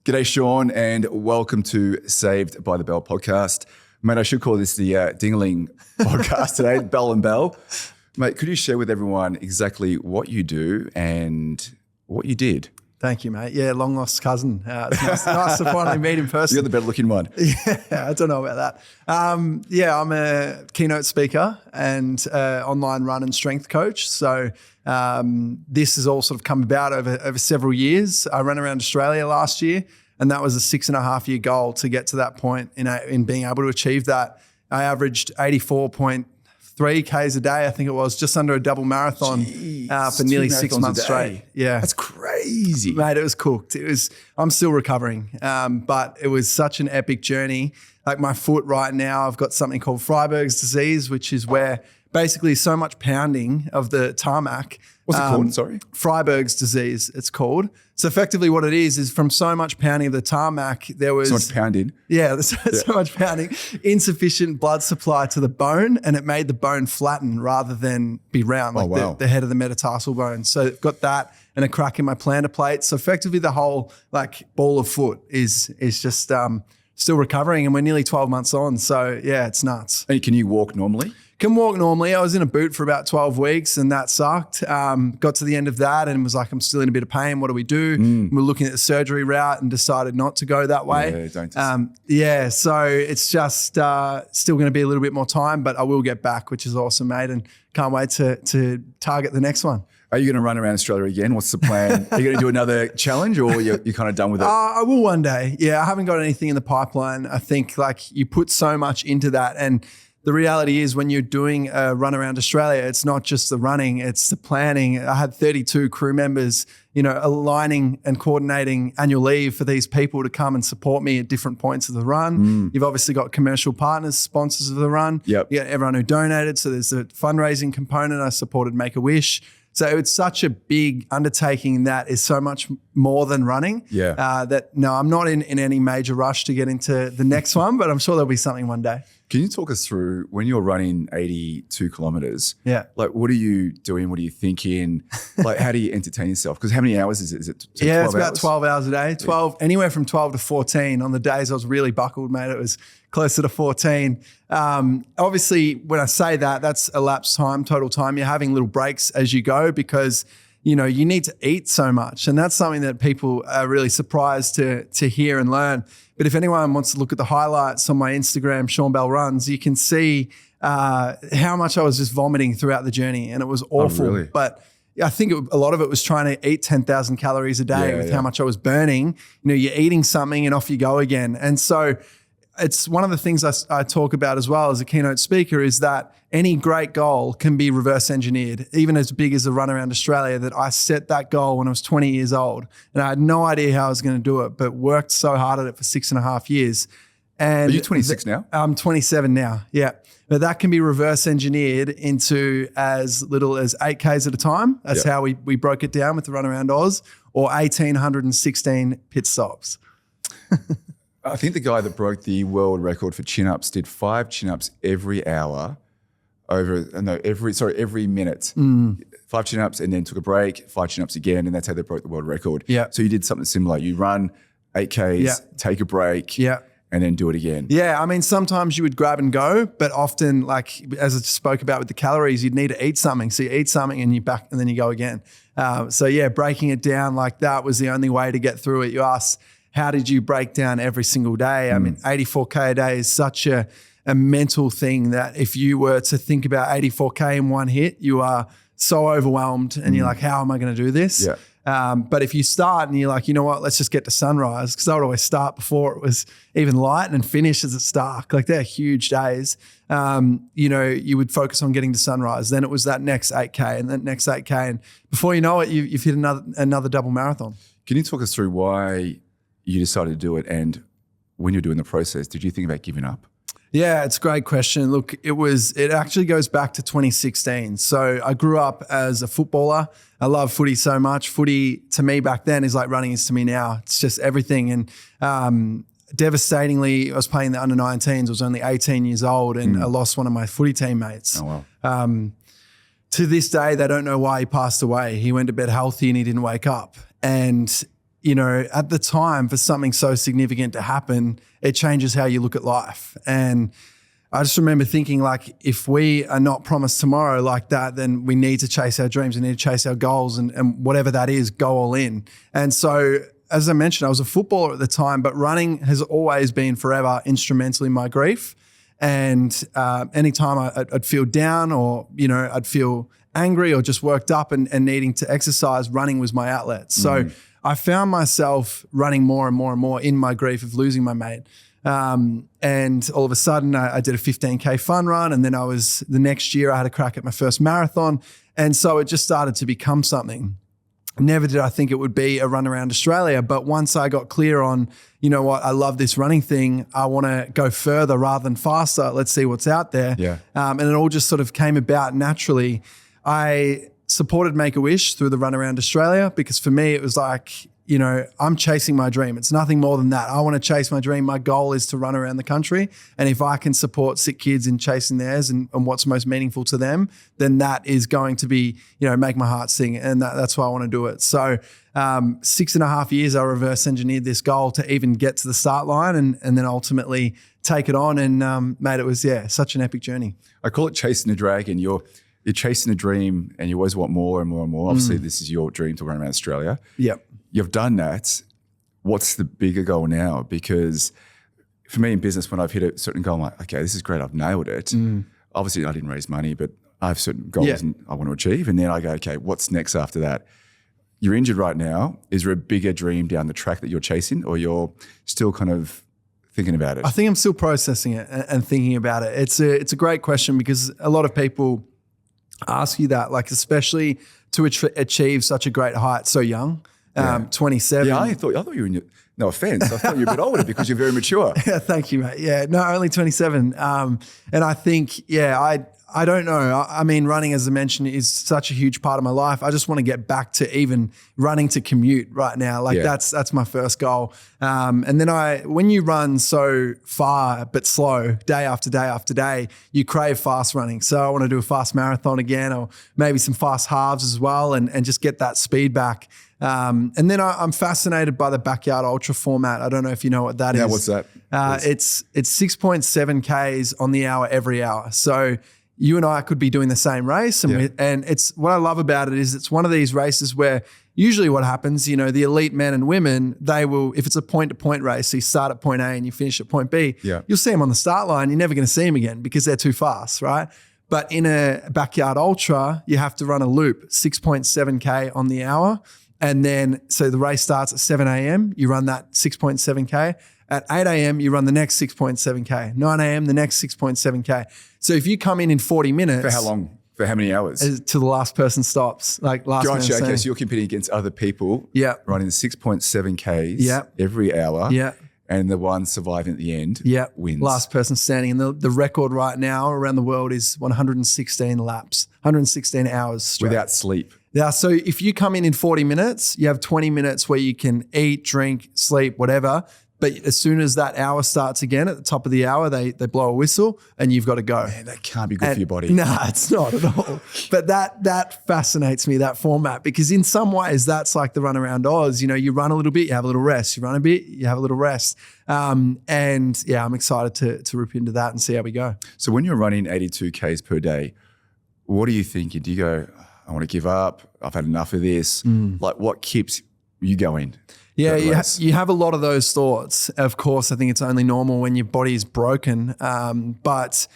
G'day, Sean, and welcome to Saved by the Bell podcast. Mate, I should call this the Ding-a-ling podcast today, Bell and Bell. Mate, could you share with everyone exactly what you do and what you did? Thank you, mate. Yeah, long lost cousin. It's nice to finally meet in person. You're the better looking one. Yeah, I don't know about that. I'm a Keynote speaker and online run and strength coach. So this has all sort of come about over several years. I ran around Australia last year, and that was a 6.5 year goal to get to that point in being able to achieve that. I averaged 84.3 Ks a day, I think it was, just under a double marathon for nearly 6 months straight. Yeah. That's crazy. Mate, it was cooked. I'm still recovering, but it was such an epic journey. Like my foot right now, I've got something called Freiberg's disease, which is where basically so much pounding of the tarmac. What's it called? Sorry? Freiberg's disease, it's called. So effectively what it is from so much pounding of the tarmac, there was... So much pounding? Yeah, there's so much pounding, insufficient blood supply to the bone, and it made the bone flatten rather than be round, like the head of the metatarsal bone. So I've got that and a crack in my plantar plate. So effectively the whole ball of foot is just still recovering, and we're nearly 12 months on. So yeah, it's nuts. And can you walk normally? Can walk normally. I was in a boot for about 12 weeks and that sucked. Got to the end of that and was like, I'm still in a bit of pain. What do we do? We're looking at the surgery route and decided not to go that way. Yeah, so it's just still going to be a little bit more time, but I will get back, which is awesome, mate, and can't wait to target the next one. Are you going to run around Australia again? What's the plan? Are you going to do another challenge, or you're kind of done with it? I will one day. Yeah, I haven't got anything in the pipeline. I think you put so much into that, and the reality is when you're doing a run around Australia, it's not just the running, it's the planning. I had 32 crew members, aligning and coordinating annual leave for these people to come and support me at different points of the run. You've obviously got commercial partners, sponsors of the run. Yep. You got everyone who donated. So there's a fundraising component. I supported Make-A-Wish. So it's such a big undertaking that is so much more than running. Yeah. I'm not in any major rush to get into the next one, but I'm sure there'll be something one day. Can you talk us through when you're running 82 kilometers? Yeah. What are you doing? What are you thinking? How do you entertain yourself? Because how many hours is it? Is it 12 it's about hours? 12 hours a day. Anywhere from 12 to 14. On the days I was really buckled, mate, it was closer to 14. Obviously, when I say that, that's elapsed time, total time. You're having little breaks as you go because you need to eat so much. And that's something that people are really surprised to hear and learn. But if anyone wants to look at the highlights on my Instagram, Sean Bell Runs, you can see how much I was just vomiting throughout the journey, and it was awful. Oh, really? But I think a lot of it was trying to eat 10,000 calories a day with how much I was burning. You're eating something and off you go again. And so it's one of the things I talk about as well as a keynote speaker is that any great goal can be reverse engineered, even as big as the run around Australia. That I set that goal when I was 20 years old and I had no idea how I was going to do it, but worked so hard at it for 6.5 years. And are you 26 now? I'm 27 now, yeah. But that can be reverse engineered into as little as 8Ks at a time. That's how we broke it down with the run around Oz, or 1,816 pit stops. I think the guy that broke the world record for chin-ups did 5 chin-ups every hour every minute. 5 chin-ups and then took a break, 5 chin-ups again, and that's how they broke the world record. Yeah. So you did something similar. You run 8Ks, take a break, and then do it again. Yeah, I mean, sometimes you would grab and go, but often, as I spoke about with the calories, you'd need to eat something. So you eat something and you back, and then you go again. Breaking it down like that was the only way to get through it. You asked, how did you break down every single day? I mean, 84K a day is such a mental thing that if you were to think about 84K in one hit, you are so overwhelmed and you're like, how am I going to do this? Yeah. But if you start and you're like, you know what, let's just get to sunrise, because I would always start before it was even light and finish as it's dark. They're huge days. You would focus on getting to sunrise. Then it was that next 8K and that next 8K. And before you know it, you've hit another double marathon. Can you talk us through why you decided to do it, and when you're doing the process, did you think about giving up? Yeah, it's a great question. Look, it actually goes back to 2016. So I grew up as a footballer. I love footy so much. Footy to me back then is like running is to me now. It's just everything. And devastatingly, I was playing the under-19s. I was only 18 years old and I lost one of my footy teammates. Oh, wow. To this day, they don't know why he passed away. He went to bed healthy and he didn't wake up. And at the time for something so significant to happen, it changes how you look at life. And I just remember thinking, like, if we are not promised tomorrow like that, then we need to chase our dreams. We need to chase our goals, and whatever that is, go all in. And so, as I mentioned, I was a footballer at the time, but running has always been forever instrumental in my grief. And anytime I'd feel down, or, I'd feel angry or just worked up and needing to exercise, running was my outlet. So I found myself running more and more and more in my grief of losing my mate. And all of a sudden I did a 15K fun run. And then the next year I had a crack at my first marathon. And so it just started to become something. Never did I think it would be a run around Australia. But once I got clear on, I love this running thing. I want to go further rather than faster. Let's see what's out there. Yeah. And it all just sort of came about naturally. I supported Make-A-Wish through the Run Around Australia, because for me, it was like, I'm chasing my dream. It's nothing more than that. I want to chase my dream. My goal is to run around the country. And if I can support sick kids in chasing theirs and what's most meaningful to them, then that is going to be, make my heart sing. And that's why I want to do it. So 6.5 years, I reverse engineered this goal to even get to the start line and then ultimately take it on. And mate, it was, such an epic journey. I call it chasing the dragon. You're chasing a dream and you always want more and more and more. Obviously, this is your dream to run around Australia. Yep. You've done that. What's the bigger goal now? Because for me in business, when I've hit a certain goal, I'm like, okay, this is great. I've nailed it. Obviously, I didn't raise money, but I have certain goals I want to achieve. And then I go, okay, what's next after that? You're injured right now. Is there a bigger dream down the track that you're chasing, or you're still kind of thinking about it? I think I'm still processing it and thinking about it. It's a great question, because a lot of people ask you that, like, especially to achieve such a great height so young, 27. Yeah, I thought you were in your, no offense, I thought you were a bit older because you're very mature. Yeah, thank you, mate. Yeah, no, only 27. And I think, I don't know. I mean, running, as I mentioned, is such a huge part of my life. I just want to get back to even running to commute right now. Like that's my first goal. And then when you run so far but slow, day after day after day, you crave fast running. So I want to do a fast marathon again, or maybe some fast halves as well, and just get that speed back. And then I'm fascinated by the backyard ultra format. I don't know if you know what that is. Yeah, what's that? It's 6.7 Ks on the hour every hour. So you and I could be doing the same race. And it's what I love about it is it's one of these races where usually what happens, the elite men and women, they will, if it's a point-to-point race, so you start at point A and you finish at point B, you'll see them on the start line. You're never going to see them again because they're too fast, right? But in a backyard ultra, you have to run a loop, 6.7 K on the hour. And then, so the race starts at 7 a.m., you run that 6.7 K. At 8 a.m., you run the next 6.7 K. 9 a.m., the next 6.7 K. So if you come in 40 minutes. For how long? For how many hours? Till the last person stops. Like last Gotcha. person. Okay, so you're competing against other people running 6.7 Ks every hour. Yeah. And the one surviving at the end wins. Last person standing. And the record right now around the world is 116 laps, 116 hours straight. Without sleep. Yeah, so if you come in 40 minutes, you have 20 minutes where you can eat, drink, sleep, whatever. But as soon as that hour starts again, at the top of the hour, they blow a whistle and you've got to go. Man, that can't be good for your body. Nah, it's not at all. But that fascinates me, that format, because in some ways that's like the run around Oz. You run a little bit, you have a little rest. You run a bit, you have a little rest. And I'm excited to rip into that and see how we go. So when you're running 82 Ks per day, what are you thinking? Do you go, I want to give up, I've had enough of this? Like, what keeps you going? Yeah, you have a lot of those thoughts. Of course, I think it's only normal when your body is broken. But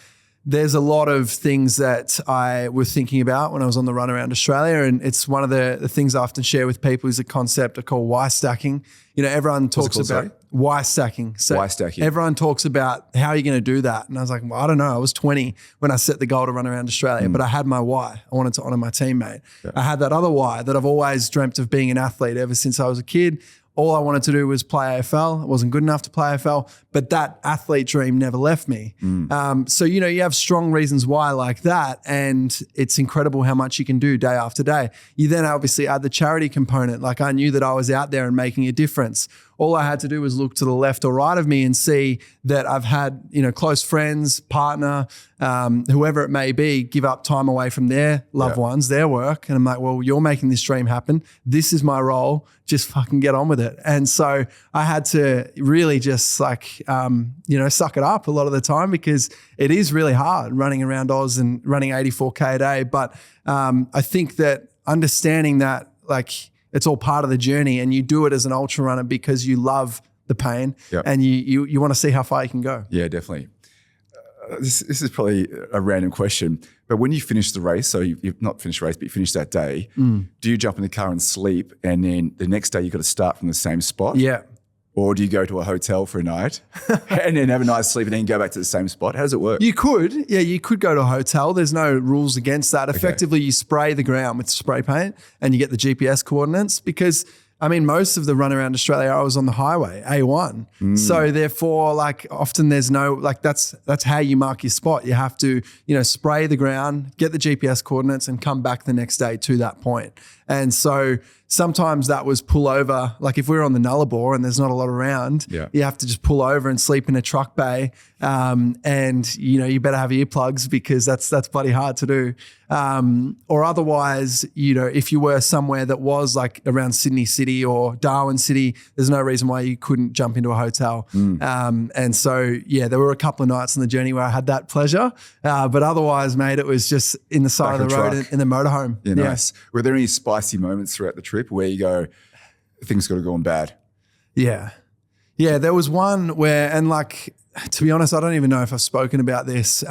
there's a lot of things that I was thinking about when I was on the run around Australia. And it's one of the things I often share with people is a concept I call Y stacking. Everyone talks about Y stacking. So Y stacking. Everyone talks about how you're going to do that. And I was like, well, I don't know. I was 20 when I set the goal to run around Australia, but I had my why. I wanted to honor my teammate. Yeah. I had that other why that I've always dreamt of being an athlete ever since I was a kid. All I wanted to do was play AFL. I wasn't good enough to play AFL, but that athlete dream never left me. So, you have strong reasons why like that, and it's incredible how much you can do day after day. You then obviously add the charity component. Like I knew that I was out there and making a difference. all I had to do was look to the left or right of me and see that I've had, close friends, partner, whoever it may be, give up time away from their loved ones, their work. And I'm like, well, you're making this dream happen. This is my role. Just fucking get on with it. And so I had to really just suck it up a lot of the time, because it is really hard running around Oz and running 84K a day. But I think that understanding that it's all part of the journey, and you do it as an ultra runner because you love the pain and you want to see how far you can go. Yeah, definitely. This is probably a random question, but when you finish the race, so you've not finished the race, but you finished that day, do you jump in the car and sleep, and then the next day you've got to start from the same spot? Yeah. Or do you go to a hotel for a night and then have a nice sleep and then go back to the same spot? How does it work? You could go to a hotel. There's no rules against that. Effectively, you spray the ground with spray paint and you get the GPS coordinates, because most of the run around Australia, I was on the highway, A1. So therefore, often there's no, that's how you mark your spot. You have to, spray the ground, get the GPS coordinates, and come back the next day to that point. And so sometimes that was pull over. If we're on the Nullarbor and there's not a lot around, you have to just pull over and sleep in a truck bay. And you better have earplugs, because that's bloody hard to do. Or otherwise, if you were somewhere that was around Sydney City or Darwin City, there's no reason why you couldn't jump into a hotel. And so, there were a couple of nights on the journey where I had that pleasure. But otherwise, mate, it was just in the side of the road in the motorhome. Yeah, nice. Were there any spicy moments throughout the trip where you go, things got to go on bad? Yeah, there was one where, and to be honest, I don't even know if I've spoken about this.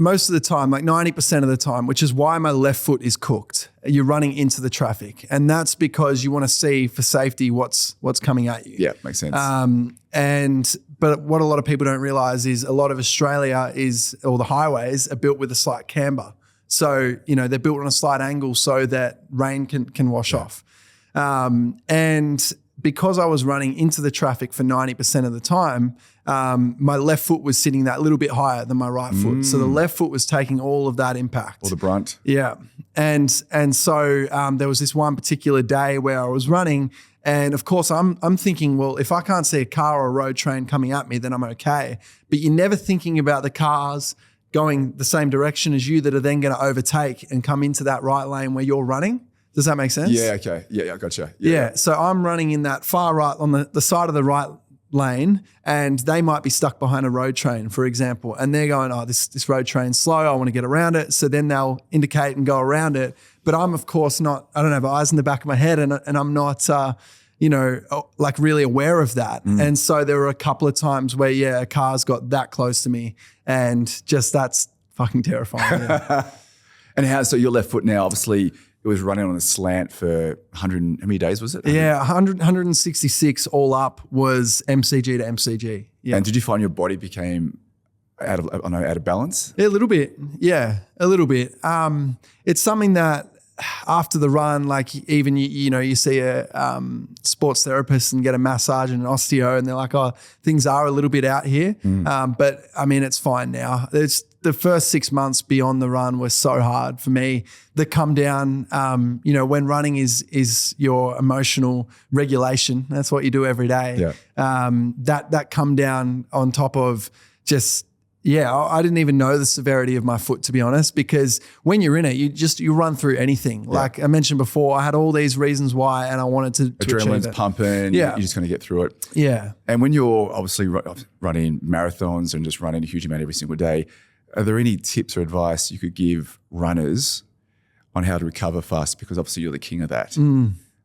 Most of the time, 90% of the time, which is why my left foot is cooked, you're running into the traffic. And that's because you want to see for safety what's coming at you. Yeah, makes sense. But what a lot of people don't realize is a lot of Australia or the highways are built with a slight camber. So, they're built on a slight angle so that rain can wash off. And because I was running into the traffic for 90% of the time, my left foot was sitting that little bit higher than my right foot. So the left foot was taking all of that impact. All the brunt. Yeah. And so there was this one particular day where I was running, and of course I'm thinking, well, if I can't see a car or a road train coming at me, then I'm okay. But you're never thinking about the cars going the same direction as you that are then going to overtake and come into that right lane where you're running. Does that make sense? Yeah, okay. Yeah, I gotcha. Yeah. So I'm running in that far right on the side of the right lane, and they might be stuck behind a road train, for example, and they're going, oh, this road train's slow, I want to get around it. So then they'll indicate and go around it. But I'm, of course, I don't have eyes in the back of my head, and I'm not, really aware of that. And so there were a couple of times where, a car's got that close to me, and just that's fucking terrifying. Yeah. And so your left foot now, obviously, it was running on a slant for 100, how many days was it? 166 all up was MCG to MCG. Yeah. And did you find your body became out of balance? A little bit. Yeah, a little bit. It's something that after the run, even you see a sports therapist and get a massage and an osteo, and they're like, oh, things are a little bit out here. But it's fine now. It's the first 6 months beyond the run was so hard for me. The come down, when running is your emotional regulation. That's what you do every day. Yeah. That come down on top of just, I didn't even know the severity of my foot, to be honest, because when you're in it, you run through anything. Yeah. Like I mentioned before, I had all these reasons why, and I wanted to Adrenaline's achieve it. Pumping. Yeah. You're just going to get through it. Yeah. And when you're obviously running marathons and just running a huge amount every single day, are there any tips or advice you could give runners on how to recover fast? Because obviously you're the king of that.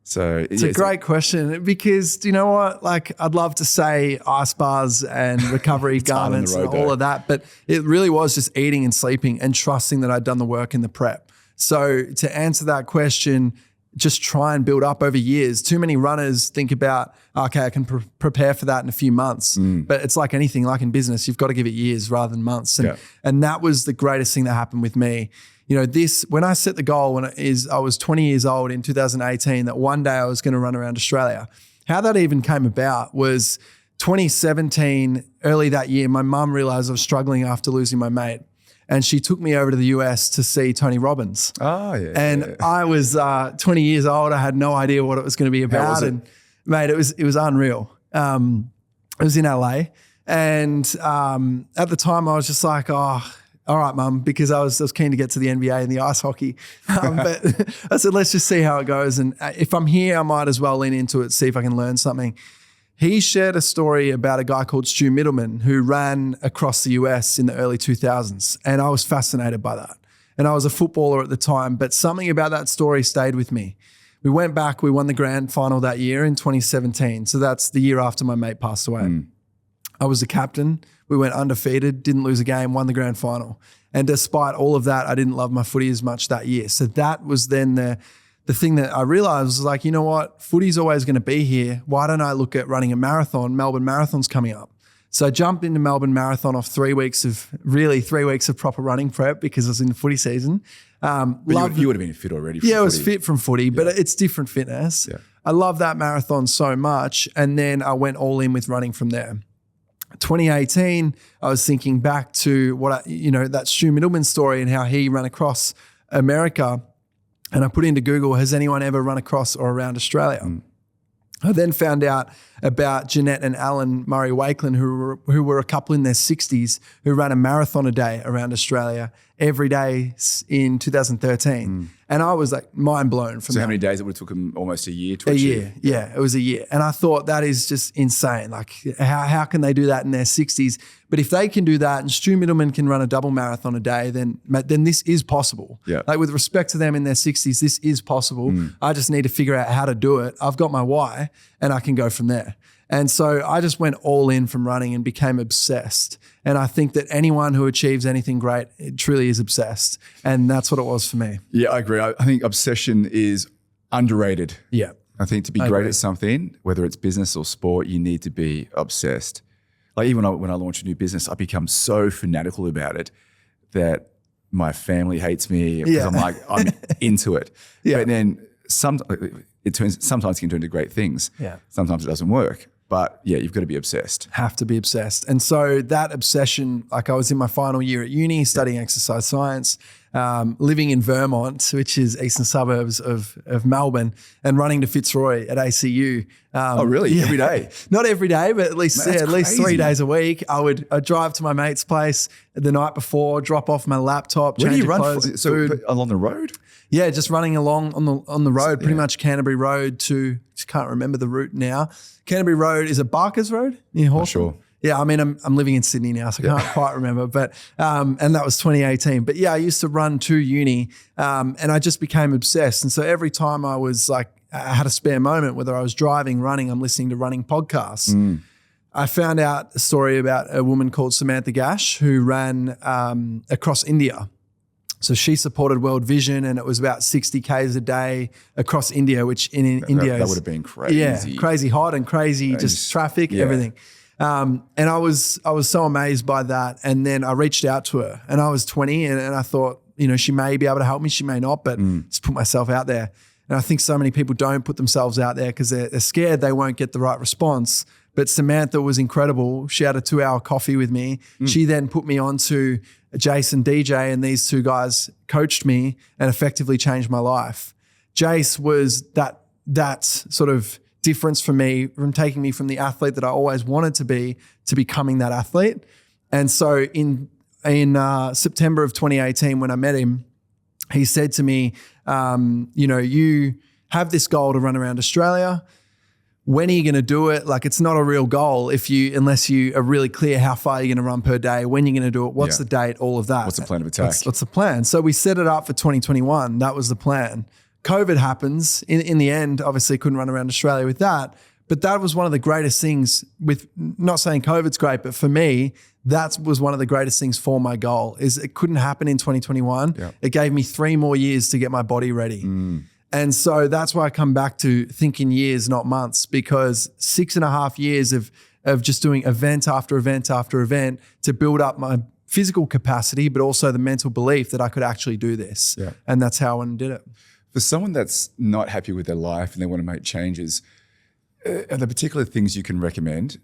So it's a great question, because do you know what? I'd love to say ice bars and recovery garments and all of that, but it really was just eating and sleeping and trusting that I'd done the work in the prep. So to answer that question, just try and build up over years. Too many runners think about, okay, I can prepare for that in a few months. But it's like anything, like in business, you've got to give it years rather than months. And that was the greatest thing that happened with me. When I set the goal I was 20 years old in 2018, that one day I was going to run around Australia. How that even came about was 2017, early that year, my mum realized I was struggling after losing my mate. And she took me over to the US to see Tony Robbins. Oh, yeah. And I was 20 years old. I had no idea what it was going to be about. How was it? And Mate, it was unreal. It was in LA. And at the time I was just like, oh, all right, mum, because I was keen to get to the NBA and the ice hockey. But I said, let's just see how it goes. And if I'm here, I might as well lean into it, see if I can learn something. He shared a story about a guy called Stu Middleman who ran across the US in the early 2000s. And I was fascinated by that. And I was a footballer at the time, but something about that story stayed with me. We went back, we won the grand final that year in 2017. So that's the year after my mate passed away. I was the captain. We went undefeated, didn't lose a game, won the grand final. And despite all of that, I didn't love my footy as much that year. So that was then the thing that I realized was like, you know what? Footy's always going to be here. Why don't I look at running a marathon? Melbourne Marathon's coming up. So I jumped into Melbourne Marathon off 3 weeks of proper running prep because I was in the footy season. But you would have been fit already. Yeah, I was fit from footy, but it's different fitness. Yeah. I love that marathon so much. And then I went all in with running from there. 2018, I was thinking back to that Stu Middleman story and how he ran across America. And I put into Google, has anyone ever run across or around Australia? I then found out about Jeanette and Alan Murray-Wakeland, who were a couple in their 60s who ran a marathon a day around Australia every day in 2013. And I was like mind blown from that. So how many days it would have took them? Almost a year to achieve? Yeah, it was a year. And I thought that is just insane. Like how can they do that in their 60s? But if they can do that and Stu Middleman can run a double marathon a day, then this is possible. Yeah. Like with respect to them in their 60s, this is possible. I just need to figure out how to do it. I've got my why and I can go from there. And so I just went all in from running and became obsessed. And I think that anyone who achieves anything great, it truly is obsessed. And that's what it was for me. Yeah, I agree. I think obsession is underrated. Yeah. I think to be great at something, whether it's business or sport, you need to be obsessed. Like even when I launch a new business, I become so fanatical about it that my family hates me because I'm into it. Yeah. But then sometimes it can turn into great things. Yeah. Sometimes it doesn't work. But yeah, you've got to be obsessed. Have to be obsessed. And so that obsession, like I was in my final year at uni studying exercise science, living in Vermont, which is eastern suburbs of Melbourne, and running to Fitzroy at ACU. Oh, really? Yeah. Every day? Not every day, but at least crazy. 3 days a week. I'd drive to my mate's place the night before, drop off my laptop, Where do change you run? clothes, So food. along the road? Yeah, just running along on the road, pretty much Canterbury Road to, just can't remember the route now. Canterbury Road, is it Barker's Road near Hawthorne? Sure. Yeah, I mean, I'm living in Sydney now, so I can't quite remember. But and that was 2018. But yeah, I used to run to uni, and I just became obsessed. And so every time I was like, I had a spare moment, whether I was driving, running, I'm listening to running podcasts. I found out a story about a woman called Samantha Gash who ran across India. So she supported World Vision, and it was about 60 Ks a day across India, which in India that would have been crazy. Yeah, crazy hot and crazy, just traffic, everything. And I was so amazed by that. And then I reached out to her, and I was 20, and I thought, she may be able to help me, she may not, but just put myself out there. And I think so many people don't put themselves out there because they're scared they won't get the right response. But Samantha was incredible. She had a 2-hour coffee with me. She then put me on to Jace and DJ, and these two guys coached me and effectively changed my life. Jace was that sort of difference for me from taking me from the athlete that I always wanted to be to becoming that athlete. And so in September of 2018, when I met him, he said to me, you have this goal to run around Australia. When are you going to do it? Like, it's not a real goal unless you are really clear how far you're going to run per day, when you're going to do it, what's the date, all of that. What's the plan of attack? What's the plan? So we set it up for 2021. That was the plan. COVID happens. In the end, obviously couldn't run around Australia with that. But that was one of the greatest things with, not saying COVID's great, but for me, that was one of the greatest things for my goal is it couldn't happen in 2021. Yeah. It gave me 3 more years to get my body ready. And so that's why I come back to thinking years, not months, because 6.5 years of just doing event after event after event to build up my physical capacity, but also the mental belief that I could actually do this. Yeah. And that's how I went and did it. For someone that's not happy with their life and they want to make changes, are there particular things you can recommend?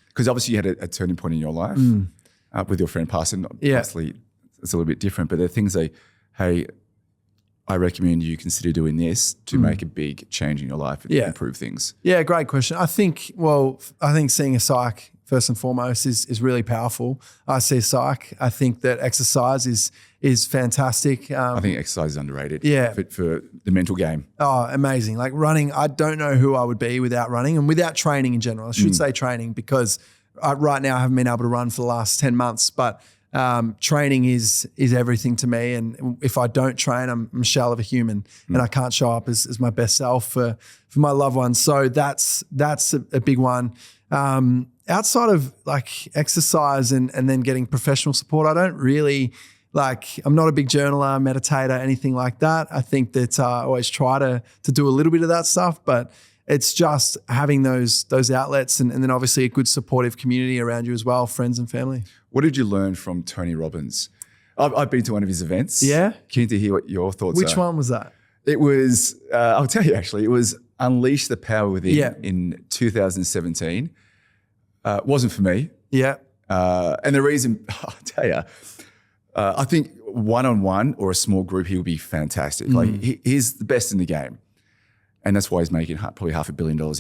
Because obviously you had a turning point in your life with your friend passing. Obviously it's a little bit different, but there are things hey, I recommend you consider doing this to make a big change in your life and improve things? Yeah, great question. I think seeing a psych first and foremost is really powerful. I see psych. I think that exercise is fantastic. I think exercise is underrated. Yeah. For the mental game. Oh, amazing. Like running, I don't know who I would be without running and without training in general. I should say training because right now I haven't been able to run for the last 10 months, but training is everything to me. And if I don't train, I'm a shell of a human and I can't show up as my best self for my loved ones. So that's a big one. Outside of like exercise and then getting professional support, I don't really I'm not a big journaler, meditator, anything like that. I think that I always try to do a little bit of that stuff, but it's just having those outlets and then obviously a good supportive community around you as well, friends and family. What did you learn from Tony Robbins? I've been to one of his events. Yeah? Keen to hear what your thoughts are. Which one was that? It was, I'll tell you actually, it was Unleash the Power Within in 2017. Wasn't for me. Yeah. And the reason, I'll tell you, I think one-on-one or a small group, he would be fantastic. Like he's the best in the game. And that's why he's making probably $500 million a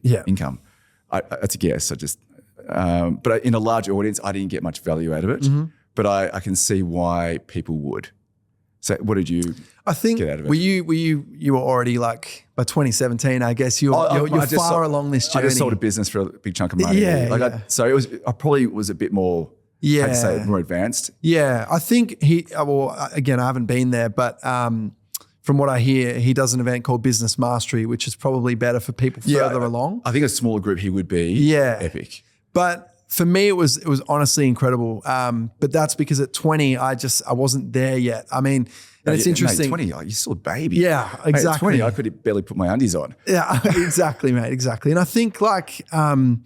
year income. That's a guess. But in a large audience, I didn't get much value out of it. But I can see why people would. So what did you get out of it? Were you were already like by 2017, I guess you're far along this journey. I just sold a business for a big chunk of money. So I probably was a bit more, I'd say more advanced. Yeah. I think again, I haven't been there, but from what I hear, he does an event called Business Mastery, which is probably better for people further along. I think a smaller group, he would be epic. But for me, it was honestly incredible. But that's because at 20, I wasn't there yet. I mean, and it's interesting. Mate, 20, you're still a baby. Yeah, exactly. Mate, at 20, I could barely put my undies on. Yeah, exactly, mate, exactly. And I think growing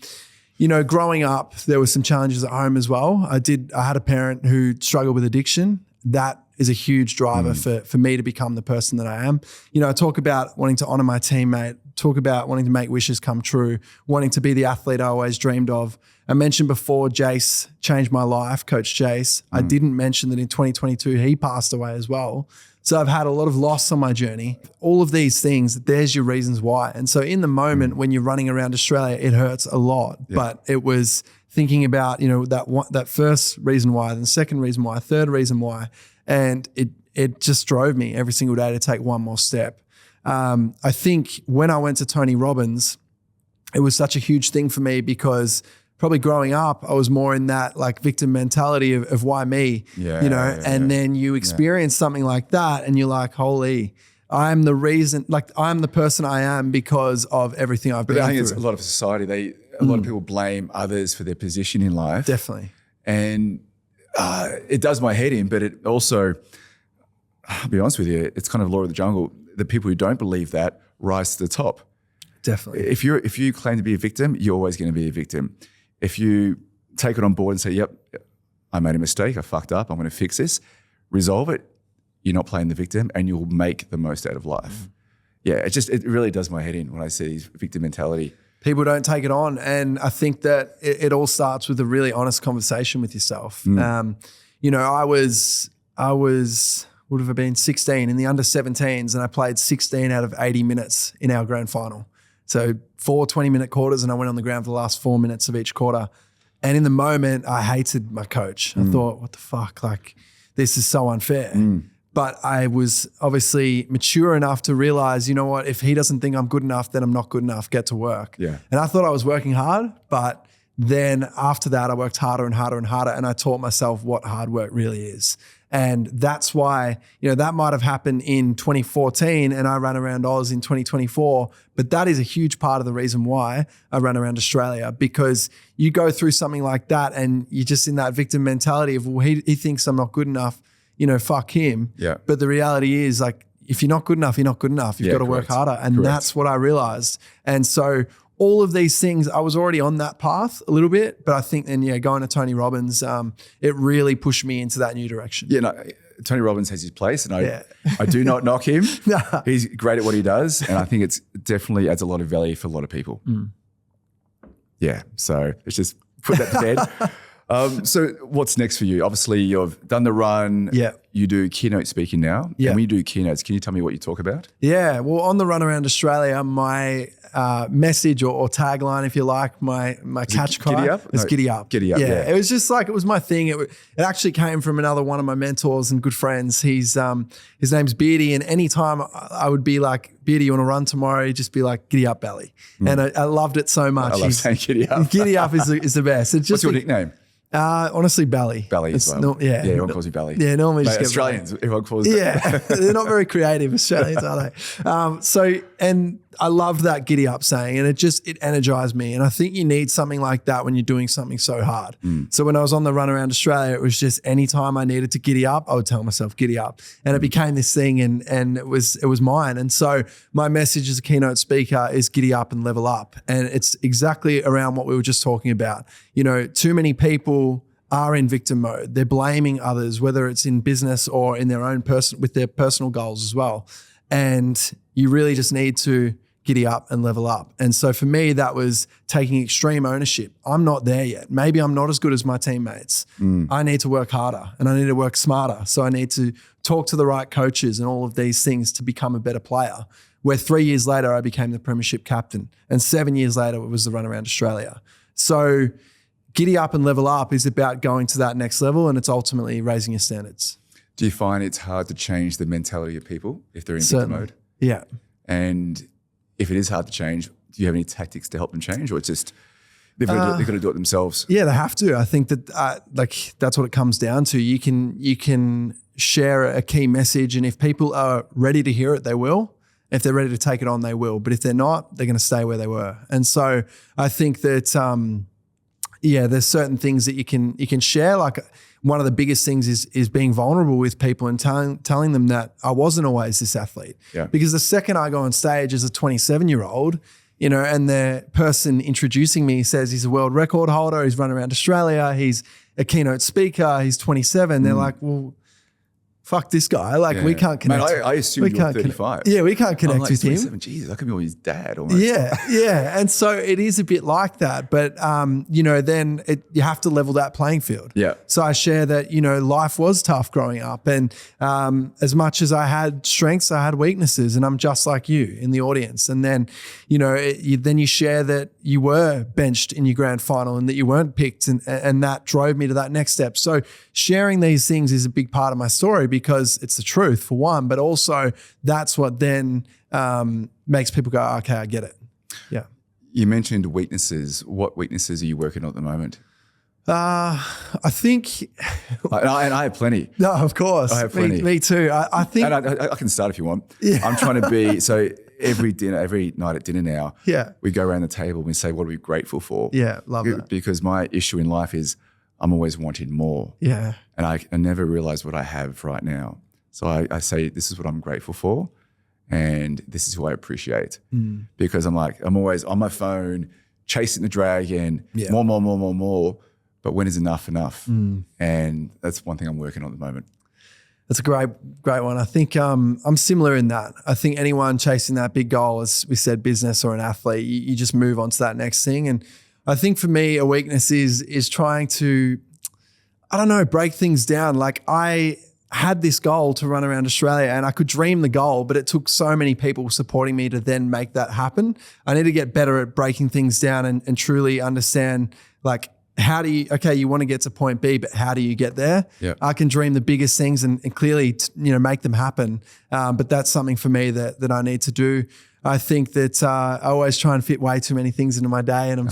up, there were some challenges at home as well. I had a parent who struggled with addiction. That is a huge driver for me to become the person that I am. I talk about wanting to honor my teammate, talk about wanting to make wishes come true, wanting to be the athlete I always dreamed of. I mentioned before Jace changed my life, Coach Jace. I didn't mention that in 2022, he passed away as well. So I've had a lot of loss on my journey. All of these things, there's your reasons why. And so in the moment when you're running around Australia, it hurts a lot. Yeah. But it was thinking about, that first reason why, then the second reason why, third reason why. And it just drove me every single day to take one more step. I think when I went to Tony Robbins, it was such a huge thing for me because probably growing up, I was more in that victim mentality of why me, and then you experience something like that and you're like, holy, I'm the reason, I'm the person I am because of everything I've been through. But I think it's a lot of society. A lot of people blame others for their position in life. Definitely. And it does my head in, but it also, I'll be honest with you, it's kind of law of the jungle. The people who don't believe that rise to the top. Definitely. If you claim to be a victim, you're always going to be a victim. If you take it on board and say, yep, I made a mistake, I fucked up, I'm going to fix this, resolve it, you're not playing the victim and you'll make the most out of life. Yeah, it really does my head in when I see victim mentality. People don't take it on. And I think that it all starts with a really honest conversation with yourself. I was, would have been 16 in the under 17s and I played 16 out of 80 minutes in our grand final. So 4 20-minute quarters and I went on the ground for the last 4 minutes of each quarter. And in the moment, I hated my coach. I thought, what the fuck? This is so unfair. But I was obviously mature enough to realize, you know what, if he doesn't think I'm good enough, then I'm not good enough, get to work. Yeah. And I thought I was working hard, but then after that, I worked harder and harder and harder and I taught myself what hard work really is. And that's why, that might have happened in 2014 and I ran around Oz in 2024, but that is a huge part of the reason why I ran around Australia, because you go through something like that and you're just in that victim mentality of, well, he thinks I'm not good enough, fuck him. Yeah. But the reality is if you're not good enough, you're not good enough. You've got to work harder. And that's what I realized. And so all of these things, I was already on that path a little bit, but I think then, going to Tony Robbins, it really pushed me into that new direction. Yeah, no, Tony Robbins has his place and I do not knock him. He's great at what he does. And I think it's definitely adds a lot of value for a lot of people. Yeah, so let's just put that to bed. So what's next for you? Obviously you've done the run. Yeah. you do keynote speaking now. Yeah. And when you do keynotes, can you tell me what you talk about? Yeah. Well, on the Run Around Australia, my message or tagline, if you like, my catch cry Giddy up? is No, Giddy Up. Giddy Up, yeah. It was just like, it was my thing. It actually came from another one of my mentors and good friends. His name's Beardy. And anytime I would be like, Beardy, you want to run tomorrow? He'd just be like, Giddy Up, belly. And I loved it so much. I love saying Giddy Up. Giddy Up is the best. It's just What's your nickname? Honestly, Belly. Belly as well. Yeah, everyone calls you Belly. Yeah, normally just get Australians, everyone calls yeah, they're not very creative, Australians, are they? And I loved that Giddy Up saying, and it energized me. And I think you need something like that when you're doing something so hard. So when I was on the Run Around Australia, it was just anytime I needed to giddy up, I would tell myself Giddy Up. And it became this thing and it was mine. And so my message as a keynote speaker is giddy up and level up. And it's exactly around what we were just talking about. You know, too many people are in victim mode. They're blaming others, whether it's in business or in their own with their personal goals as well. And you really just need to giddy up and level up. And so for me, that was taking extreme ownership. I'm not there yet. Maybe I'm not as good as my teammates. I need to work harder and I need to work smarter. So I need to talk to the right coaches and all of these things to become a better player. Where 3 years later, I became the premiership captain. And 7 years later, it was the Run Around Australia. So giddy up and level up is about going to that next level, and it's ultimately raising your standards. Do you find it's hard to change the mentality of people if they're in victim mode? Yeah. And if it is hard to change, do you have any tactics to help them change, or it's just they've got to do it themselves? Yeah, they have to. I think that that's what it comes down to. You can share a key message, and if people are ready to hear it, they will. If they're ready to take it on, they will. But if they're not, they're going to stay where they were. And so I think that there's certain things that you can share. Like one of the biggest things is being vulnerable with people and telling them that I wasn't always this athlete. Yeah. Because the second I go on stage as a 27-year-old, you know, and the person introducing me says he's a world record holder, he's run around Australia, he's a keynote speaker, he's 27. They're like, well, fuck this guy. Like we can't connect. Man, I assume you're 35. Yeah, we can't connect with him. Jesus, I could be his dad almost. Yeah. And so it is a bit like that. But, then you have to level that playing field. Yeah. So I share that, life was tough growing up. And as much as I had strengths, I had weaknesses. And I'm just like you in the audience. And then, then you share that you were benched in your grand final and that you weren't picked. And that drove me to that next step. So sharing these things is a big part of my story because it's the truth for one, but also that's what then makes people go, okay, I get it. Yeah. You mentioned weaknesses. What weaknesses are you working on at the moment? I think... and I have plenty. No, of course. I have plenty. Me too. I think... And I can start if you want. Yeah. I'm trying to be... So every night at dinner now, yeah, we go around the table and we say, what are we grateful for? Yeah, love that. Because my issue in life is I'm always wanting more. Yeah. And I never realize what I have right now. So I say, this is what I'm grateful for. And this is who I appreciate. Because I'm always on my phone, chasing the dragon, more. But when is enough? And that's one thing I'm working on at the moment. That's a great one. I think I'm similar in that. I think anyone chasing that big goal, as we said, business or an athlete, you just move on to that next thing. And I think for me, a weakness is trying to, break things down. Like I had this goal to run around Australia and I could dream the goal, but it took so many people supporting me to then make that happen. I need to get better at breaking things down and truly understand, like, how do you want to get to point B, but how do you get there? Yeah. I can dream the biggest things and clearly, make them happen. But that's something for me that I need to do. I think that I always try and fit way too many things into my day, and I'm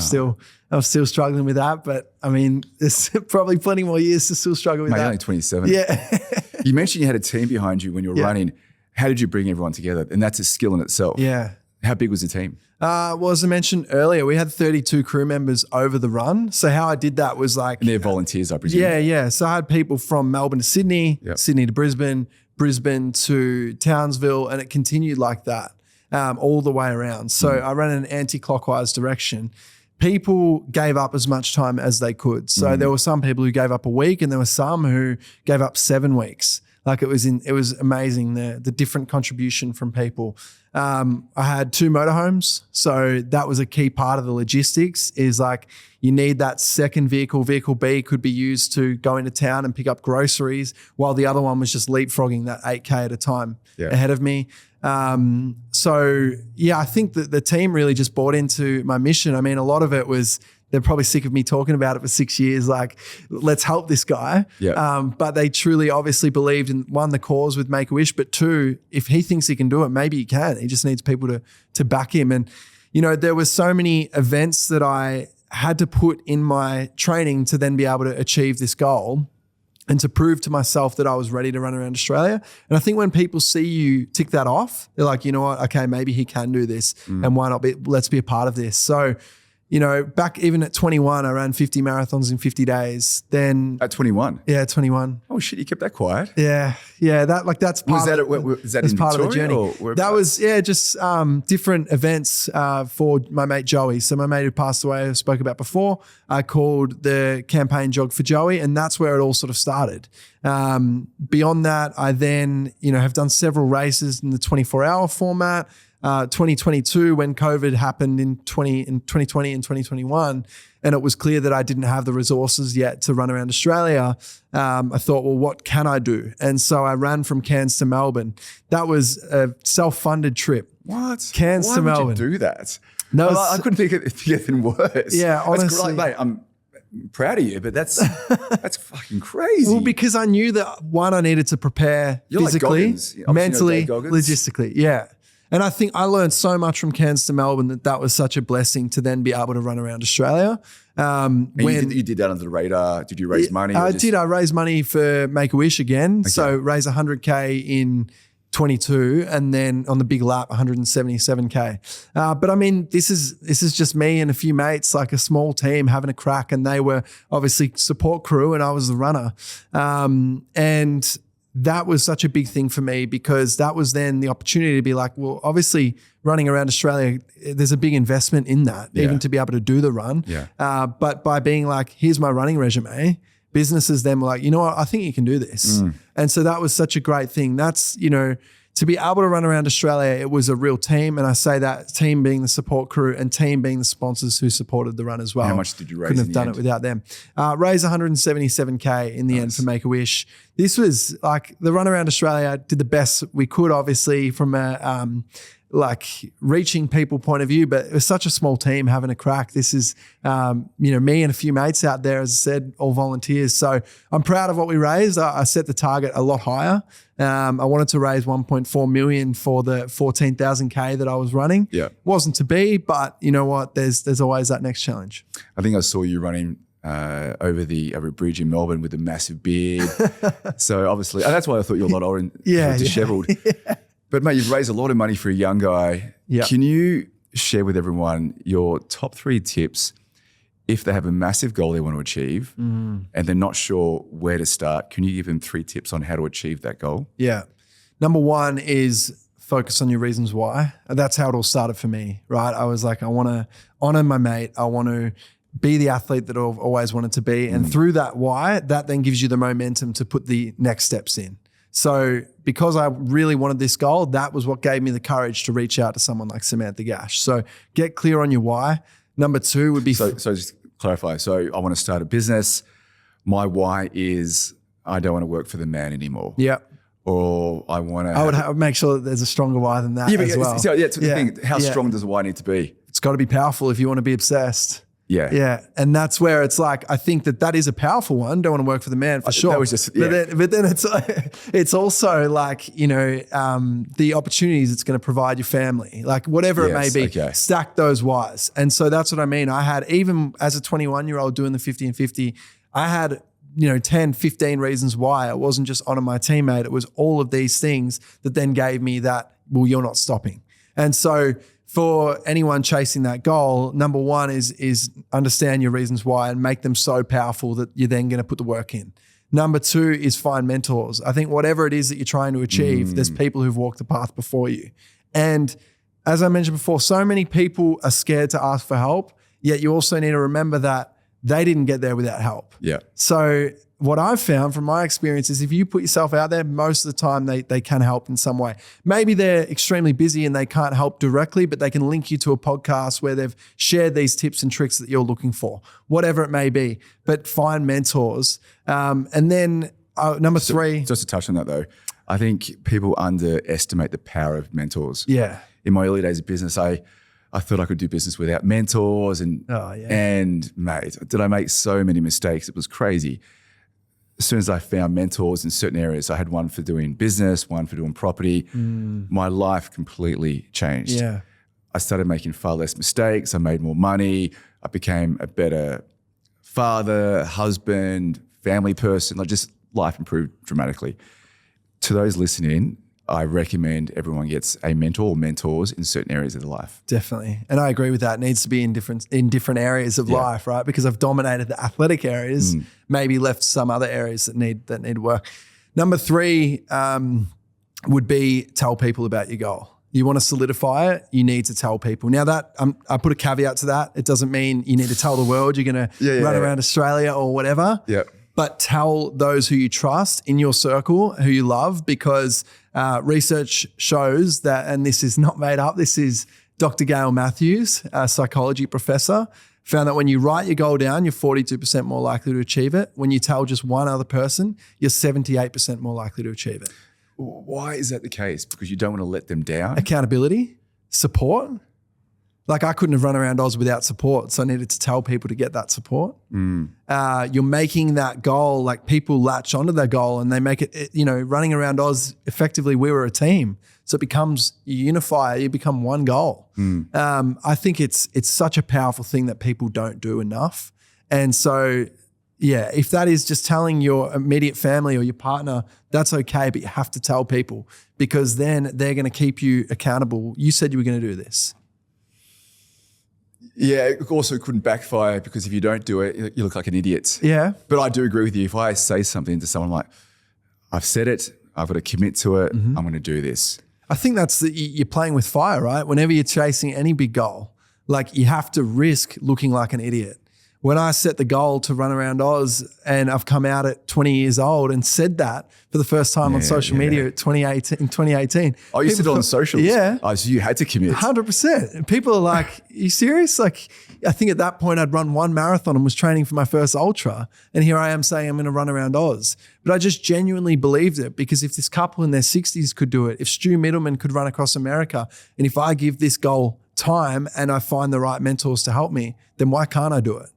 still struggling with that. But I mean, there's probably plenty more years to still struggle with that. You're only 27. Yeah. You mentioned you had a team behind you when you were running. How did you bring everyone together? And that's a skill in itself. Yeah. How big was the team? Well, as I mentioned earlier, we had 32 crew members over the run. So how I did that was like... And they're volunteers, I presume. Yeah. So I had people from Melbourne to Sydney, Sydney to Brisbane, Brisbane to Townsville, and it continued like that all the way around. So I ran in an anti-clockwise direction. People gave up as much time as they could. So there were some people who gave up a week and there were some who gave up 7 weeks. Like it was amazing, the different contribution from people. I had 2 motorhomes. So that was a key part of the logistics is like you need that second vehicle. Vehicle B could be used to go into town and pick up groceries while the other one was just leapfrogging that 8K at a time ahead of me. So yeah, I think that the team really just bought into my mission. I mean, a lot of it was, they're probably sick of me talking about it for 6 years. Like, let's help this guy. Yeah. But they truly obviously believed in, one, the cause with Make-A-Wish, but two, if he thinks he can do it, maybe he can. He just needs people to back him. And, you know, there were so many events that I had to put in my training to then be able to achieve this goal and to prove to myself that I was ready to run around Australia. And I think when people see you tick that off, they're like, you know what, okay, maybe he can do this and why not let's be a part of this. So, you know, back even at 21, I ran 50 marathons in 50 days. Then At 21? Yeah, 21. Oh shit, you kept that quiet? Yeah. That's part is that in part of the Victoria journey. or That was, just different events for my mate Joey. So my mate who passed away, I spoke about before, I called the campaign Jog for Joey, and that's where it all sort of started. Beyond that, I then, have done several races in the 24-hour format. 2022, when COVID happened in 2020 and 2021, and it was clear that I didn't have the resources yet to run around Australia, I thought, well, what can I do? And so I ran from Cairns to Melbourne. That was a self-funded trip. What? Cairns to Melbourne. Why would you do that? No, I couldn't think of anything worse. Yeah, honestly. That's great, mate. I'm proud of you, but that's fucking crazy. Well, because I knew that, one, I needed to prepare You're physically, like Goggins. Obviously, mentally, Dave Goggins. logistically. Yeah. And I think I learned so much from Cairns to Melbourne that was such a blessing to then be able to run around Australia. You did that under the radar. Did you raise money? I did. I raised money for Make-A-Wish again. Okay. So raise 100K in 22 and then on the big lap, 177K. But I mean, this is just me and a few mates, like a small team having a crack, and they were obviously support crew and I was the runner. And that was such a big thing for me because that was then the opportunity to be like, well, obviously running around Australia, there's a big investment in that, even to be able to do the run. Yeah. But by being like, here's my running resume, businesses then were like, you know what, I think you can do this. And so that was such a great thing. That's, to be able to run around Australia, it was a real team. And I say that team being the support crew and team being the sponsors who supported the run as well. How much did you raise? Couldn't have done it without them. Raised 177K in the end for Make-A-Wish. This was like the run around Australia, did the best we could, obviously, from a reaching people point of view, but it was such a small team having a crack. This is, me and a few mates out there, as I said, all volunteers. So I'm proud of what we raised. I set the target a lot higher. I wanted to raise 1.4 million for the 14,000K that I was running. Yeah. Wasn't to be, but you know what? There's always that next challenge. I think I saw you running over a bridge in Melbourne with a massive beard. So obviously, and that's why I thought you were a lot older and disheveled. Yeah. But mate, you've raised a lot of money for a young guy. Yeah. Can you share with everyone your top 3 tips if they have a massive goal they want to achieve and they're not sure where to start? Can you give them 3 tips on how to achieve that goal? Yeah. Number 1 is focus on your reasons why. That's how it all started for me, right? I was like, I want to honor my mate. I want to be the athlete that I've always wanted to be. And through that why, that then gives you the momentum to put the next steps in. So because I really wanted this goal, that was what gave me the courage to reach out to someone like Samantha Gash. So get clear on your why. Number 2 would be... So just clarify. So I want to start a business. My why is I don't want to work for the man anymore. Yeah. Or I want to... I would make sure that there's a stronger why than that as well. So that's the thing. How strong does the why need to be? It's got to be powerful if you want to be obsessed. Yeah. Yeah. And that's where it's like, I think that is a powerful one. Don't want to work for the man for sure. That was just, yeah. But then it's also like, the opportunities it's going to provide your family, like whatever it may be, stack those whys. And so that's what I mean. I had, even as a 21-year-old doing the 50 and 50, I had, 10, 15 reasons why. It wasn't just honor my teammate. It was all of these things that then gave me that, well, you're not stopping. And so for anyone chasing that goal, number 1 is understand your reasons why and make them so powerful that you're then going to put the work in. Number 2 is find mentors. I think whatever it is that you're trying to achieve, there's people who've walked the path before you. And as I mentioned before, so many people are scared to ask for help, yet you also need to remember that they didn't get there without help. Yeah. So what I've found from my experience is if you put yourself out there, most of the time they can help in some way. Maybe they're extremely busy and they can't help directly, but they can link you to a podcast where they've shared these tips and tricks that you're looking for, whatever it may be. But find mentors. And then number three. Just to touch on that though, I think people underestimate the power of mentors. Yeah. In my early days of business, I thought I could do business without mentors and mate, did I make so many mistakes? It was crazy. As soon as I found mentors in certain areas, I had one for doing business, one for doing property, my life completely changed. Yeah. I started making far less mistakes. I made more money. I became a better father, husband, family person. Life improved dramatically. To those listening, I recommend everyone gets a mentor or mentors in certain areas of their life. Definitely. And I agree with that. It needs to be in different areas of life, right? Because I've dominated the athletic areas, maybe left some other areas that need work. Number three would be tell people about your goal. You want to solidify it, you need to tell people. Now that I put a caveat to that. It doesn't mean you need to tell the world you're going to run around Australia or whatever. Yeah. But tell those who you trust in your circle, who you love, because research shows that, and this is not made up, this is Dr. Gail Matthews, a psychology professor, found that when you write your goal down, you're 42% more likely to achieve it. When you tell just one other person, you're 78% more likely to achieve it. Why is that the case? Because you don't want to let them down? Accountability, support. Like I couldn't have run around Oz without support. So I needed to tell people to get that support. You're making that goal, like people latch onto their goal and they make it, running around Oz, effectively we were a team. So it becomes, you unify, you become one goal. I think it's such a powerful thing that people don't do enough. And so, yeah, if that is just telling your immediate family or your partner, that's okay, but you have to tell people because then they're going to keep you accountable. You said you were going to do this. Yeah, it also couldn't backfire because if you don't do it, you look like an idiot. Yeah. But I do agree with you. If I say something to someone like, I've said it, I've got to commit to it, I'm going to do this. I think that's you're playing with fire, right? Whenever you're chasing any big goal, like you have to risk looking like an idiot. When I set the goal to run around Oz and I've come out at 20 years old and said that for the first time on social media in 2018. Oh, you said it on socials? Yeah. Oh, so you had to commit. 100%. People are like, are you serious? Like, I think at that point I'd run one marathon and was training for my first ultra. And here I am saying I'm going to run around Oz. But I just genuinely believed it because if this couple in their 60s could do it, if Stu Middleman could run across America, and if I give this goal time and I find the right mentors to help me, then why can't I do it?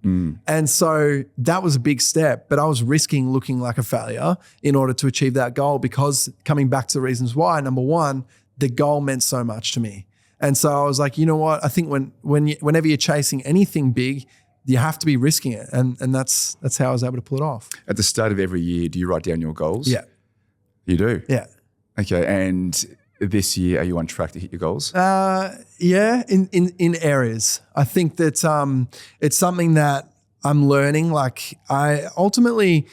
And so that was a big step, but I was risking looking like a failure in order to achieve that goal because coming back to the reasons why, number one, the goal meant so much to me. And so I was like, you know what? I think whenever you're chasing anything big, you have to be risking it. And that's how I was able to pull it off. At the start of every year, do you write down your goals? Yeah. You do? Yeah. Okay. And this year, are you on track to hit your goals? Yeah, in areas. I think that it's something that I'm learning. Like I ultimately,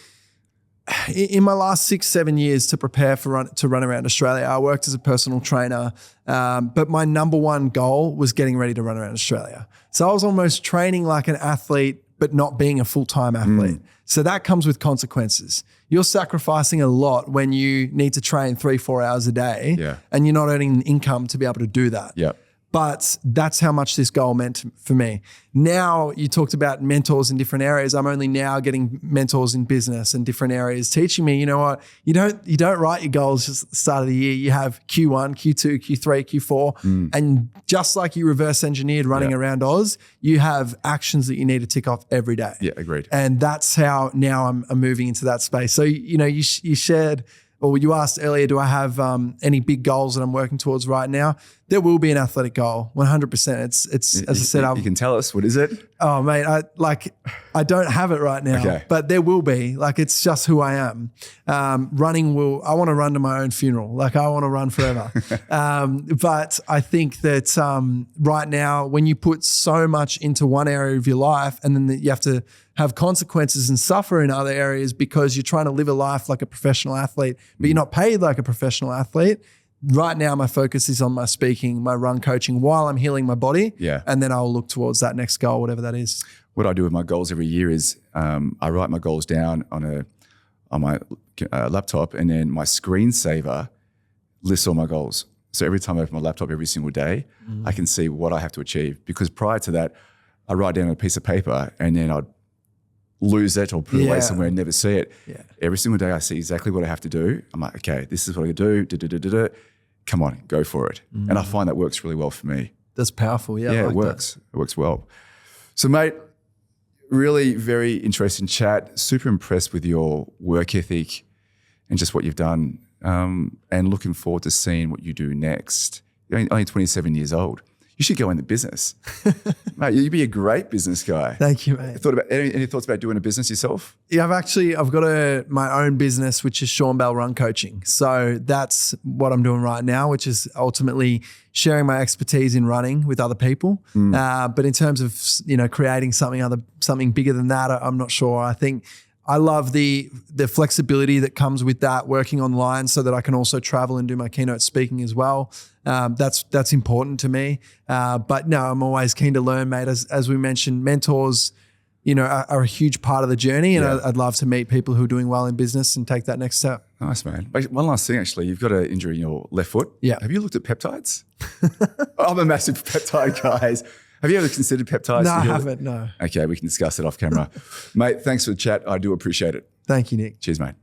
in my last 6-7 years to prepare to run around Australia, I worked as a personal trainer, but my number one goal was getting ready to run around Australia. So I was almost training like an athlete, but not being a full-time athlete. So that comes with consequences. You're sacrificing a lot when you need to train 3-4 hours a day and you're not earning income to be able to do that. Yeah. But that's how much this goal meant for me. Now you talked about mentors in different areas. I'm only now getting mentors in business and different areas teaching me, you know what, you don't write your goals just at the start of the year. You have Q1, Q2, Q3, Q4. And just like you reverse engineered running around Oz, you have actions that you need to tick off every day. Yeah, agreed. And that's how now I'm moving into that space. So, you shared, or you asked earlier, do I have any big goals that I'm working towards right now? There will be an athletic goal, 100%. It's as I said, you can tell us, what is it? Oh, mate, I don't have it right now, but there will be. Like, it's just who I am. I want to run to my own funeral. Like, I want to run forever. But I think that right now, when you put so much into one area of your life and then you have to have consequences and suffer in other areas because you're trying to live a life like a professional athlete, but you're not paid like a professional athlete, right now my focus is on my speaking, my run coaching while I'm healing my body. Yeah. And then I'll look towards that next goal, whatever that is. What I do with my goals every year is I write my goals down on my laptop, and then my screensaver lists all my goals. So every time I open my laptop every single day, I can see what I have to achieve. Because prior to that, I write down on a piece of paper and then I'd lose it or put it away somewhere and never see it. Yeah. Every single day I see exactly what I have to do. I'm like, okay, this is what I do. Come on, go for it. And I find that works really well for me. That's powerful. Yeah, Yeah, I like it works. It works well. So mate, really very interesting chat. Super impressed with your work ethic and just what you've done. And looking forward to seeing what you do next. You're only 27 years old. You should go in the business. Mate, you'd be a great business guy. Thank you, mate. Any thoughts about doing a business yourself? Yeah, I've got my own business, which is Sean Bell Run Coaching. So that's what I'm doing right now, which is ultimately sharing my expertise in running with other people. But in terms of, creating something bigger than that, I'm not sure. I think I love the flexibility that comes with that, working online so that I can also travel and do my keynote speaking as well. That's important to me. But no, I'm always keen to learn, mate. As we mentioned, mentors, are a huge part of the journey, and I'd love to meet people who are doing well in business and take that next step. Nice, man. One last thing, actually. You've got an injury in your left foot. Yeah. Have you looked at peptides? I'm a massive peptide guy. Have you ever considered peptides? No, I haven't, no. Okay, we can discuss it off camera. Mate, thanks for the chat. I do appreciate it. Thank you, Nick. Cheers, mate.